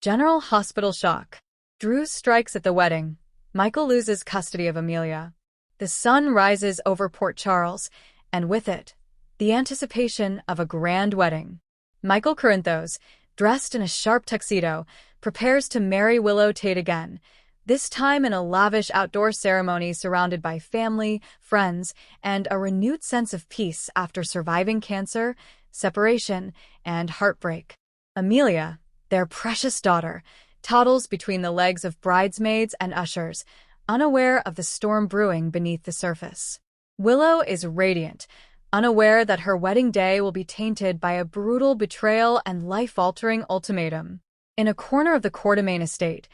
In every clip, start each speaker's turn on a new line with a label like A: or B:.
A: General hospital shock. Drew strikes at the wedding. Michael loses custody of Amelia. The sun rises over Port Charles, and with it, the anticipation of a grand wedding. Michael Corinthos, dressed in a sharp tuxedo, prepares to marry Willow Tate again, this time in a lavish outdoor ceremony surrounded by family, friends, and a renewed sense of peace after surviving cancer, separation, and heartbreak. Amelia, their precious daughter, toddles between the legs of bridesmaids and ushers, unaware of the storm brewing beneath the surface. Willow is radiant, unaware that her wedding day will be tainted by a brutal betrayal and life-altering ultimatum. In a corner of the Quartermain estate,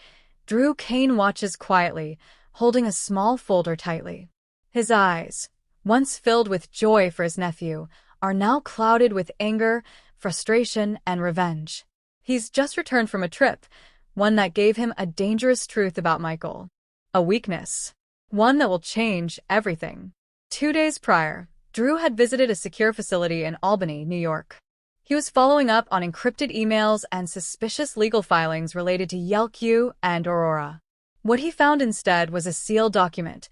A: Drew Kane watches quietly, holding a small folder tightly. His eyes, once filled with joy for his nephew, are now clouded with anger, frustration, and revenge. He's just returned from a trip, one that gave him a dangerous truth about Michael. A weakness. One that will change everything. 2 days prior, Drew had visited a secure facility in Albany, New York. He was following up on encrypted emails and suspicious legal filings related to Yelq and Aurora. What he found instead was a sealed document,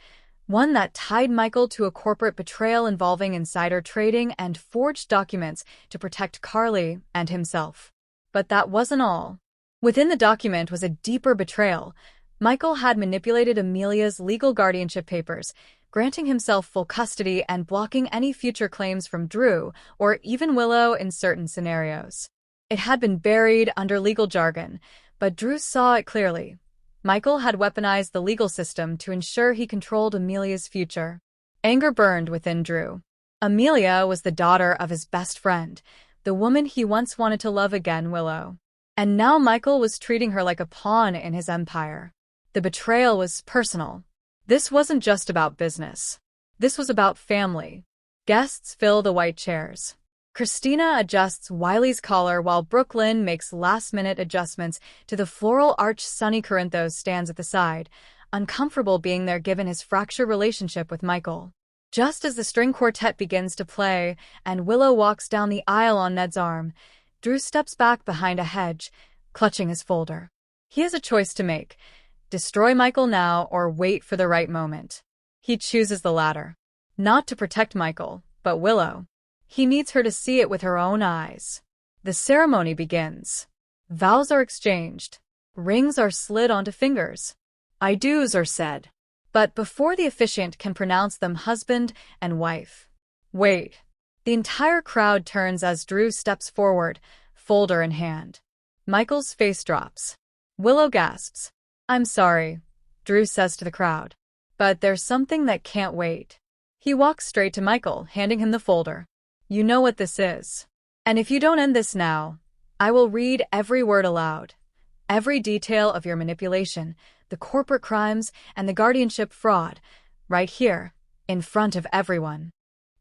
A: one that tied Michael to a corporate betrayal involving insider trading and forged documents to protect Carly and himself. But that wasn't all. Within the document was a deeper betrayal. Michael had manipulated Amelia's legal guardianship papers, granting himself full custody and blocking any future claims from Drew or even Willow in certain scenarios. It had been buried under legal jargon, but Drew saw it clearly. Michael had weaponized the legal system to ensure he controlled Amelia's future. Anger burned within Drew. Amelia was the daughter of his best friend, the woman he once wanted to love again, Willow. And now Michael was treating her like a pawn in his empire. The betrayal was personal. This wasn't just about business. This was about family. Guests fill the white chairs. Christina adjusts Wiley's collar while Brooklyn makes last-minute adjustments to the floral arch. Sonny Corinthos stands at the side, uncomfortable being there given his fractured relationship with Michael. Just as the string quartet begins to play and Willow walks down the aisle on Ned's arm, Drew steps back behind a hedge, clutching his folder. He has a choice to make. Destroy Michael now or wait for the right moment. He chooses the latter. Not to protect Michael, but Willow. He needs her to see it with her own eyes. The ceremony begins. Vows are exchanged. Rings are slid onto fingers. I do's are said. But before the officiant can pronounce them husband and wife. Wait. The entire crowd turns as Drew steps forward, folder in hand. Michael's face drops. Willow gasps. I'm sorry, Drew says to the crowd. But there's something that can't wait. He walks straight to Michael, handing him the folder. You know what this is. And if you don't end this now, I will read every word aloud. Every detail of your manipulation, the corporate crimes, and the guardianship fraud, right here, in front of everyone.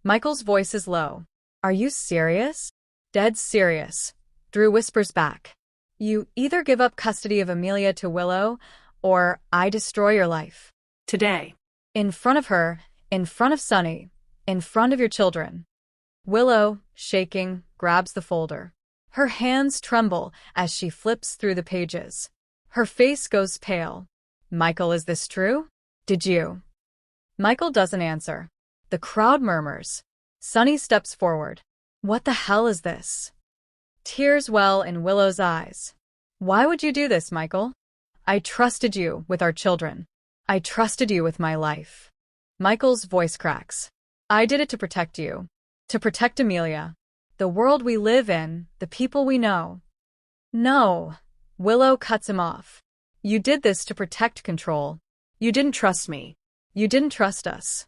A: Michael's voice is low. Are you serious? Dead serious, Drew whispers back. You either give up custody of Amelia to Willow, or I destroy your life.
B: Today.
A: In front of her, in front of Sonny, in front of your children. Willow, shaking, grabs the folder. Her hands tremble as she flips through the pages. Her face goes pale. Michael, is this true? Did you? Michael doesn't answer. The crowd murmurs. Sonny steps forward. What the hell is this? Tears well in Willow's eyes. Why would you do this, Michael? I trusted you with our children. I trusted you with my life. Michael's voice cracks. I did it to protect you. To protect Amelia. The world we live in, the people we know. No. Willow cuts him off. You did this to protect control.
B: You didn't trust me.
A: You didn't trust us.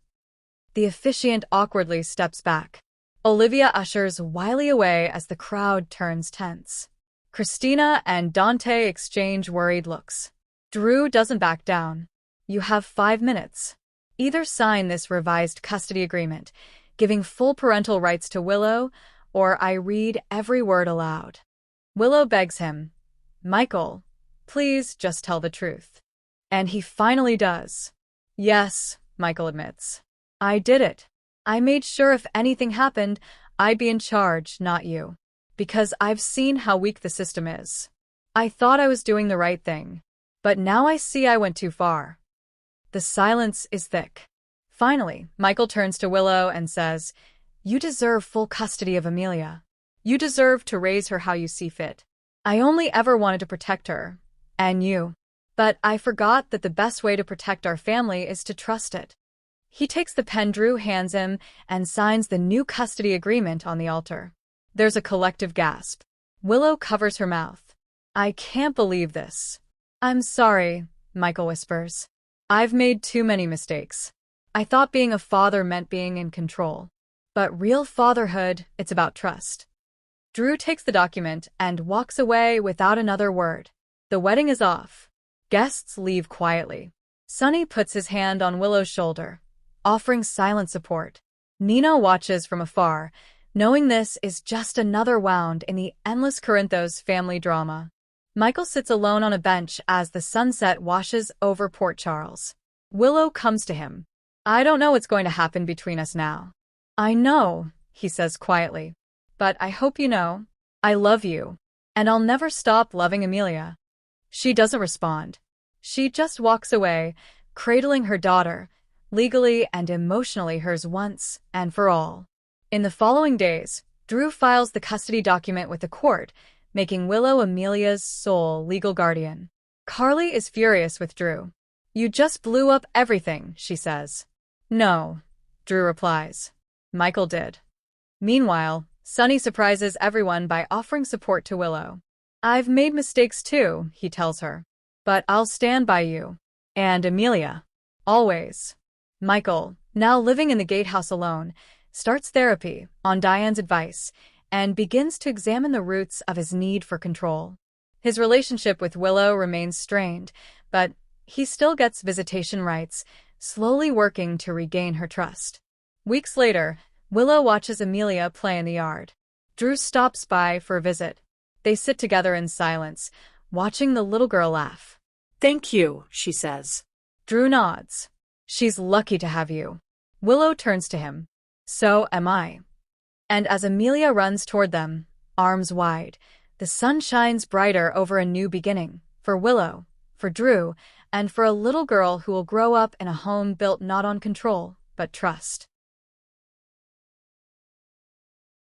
A: The officiant awkwardly steps back. Olivia ushers Wiley away as the crowd turns tense. Christina and Dante exchange worried looks. Drew doesn't back down. You have 5 minutes. Either sign this revised custody agreement, giving full parental rights to Willow, or I read every word aloud. Willow begs him, Michael, please just tell the truth. And he finally does. Yes, Michael admits. I did it. I made sure if anything happened, I'd be in charge, not you. Because I've seen how weak the system is. I thought I was doing the right thing. But now I see I went too far. The silence is thick. Finally, Michael turns to Willow and says, "You deserve full custody of Amelia. You deserve to raise her how you see fit. I only ever wanted to protect her. And you. But I forgot that the best way to protect our family is to trust it." He takes the pen Drew hands him and signs the new custody agreement on the altar. There's a collective gasp. Willow covers her mouth. "I can't believe this." "I'm sorry," Michael whispers. "I've made too many mistakes. I thought being a father meant being in control. But real fatherhood, it's about trust." Drew takes the document and walks away without another word. The wedding is off. Guests leave quietly. Sonny puts his hand on Willow's shoulder, offering silent support. Nina watches from afar, knowing this is just another wound in the endless Corinthos family drama. Michael sits alone on a bench as the sunset washes over Port Charles. Willow comes to him. "I don't know what's going to happen between us now." "I know," he says quietly. "But I hope you know. I love you. And I'll never stop loving Amelia." She doesn't respond. She just walks away, cradling her daughter, legally and emotionally hers once and for all. In the following days, Drew files the custody document with the court, making Willow Amelia's sole legal guardian. Carly is furious with Drew. "You just blew up everything," she says. "No," Drew replies. "Michael did." Meanwhile, Sonny surprises everyone by offering support to Willow. "I've made mistakes too," he tells her. "But I'll stand by you. And Amelia. Always." Michael, now living in the gatehouse alone, starts therapy on Diane's advice and begins to examine the roots of his need for control. His relationship with Willow remains strained, but he still gets visitation rights, slowly working to regain her trust. Weeks later, Willow watches Amelia play in the yard. Drew stops by for a visit. They sit together in silence, watching the little girl laugh.
B: "Thank you," she says.
A: Drew nods. "She's lucky to have you." Willow turns to him. "So am I." And as Amelia runs toward them, arms wide, the sun shines brighter over a new beginning, for Willow, for Drew, and for a little girl who will grow up in a home built not on control, but trust.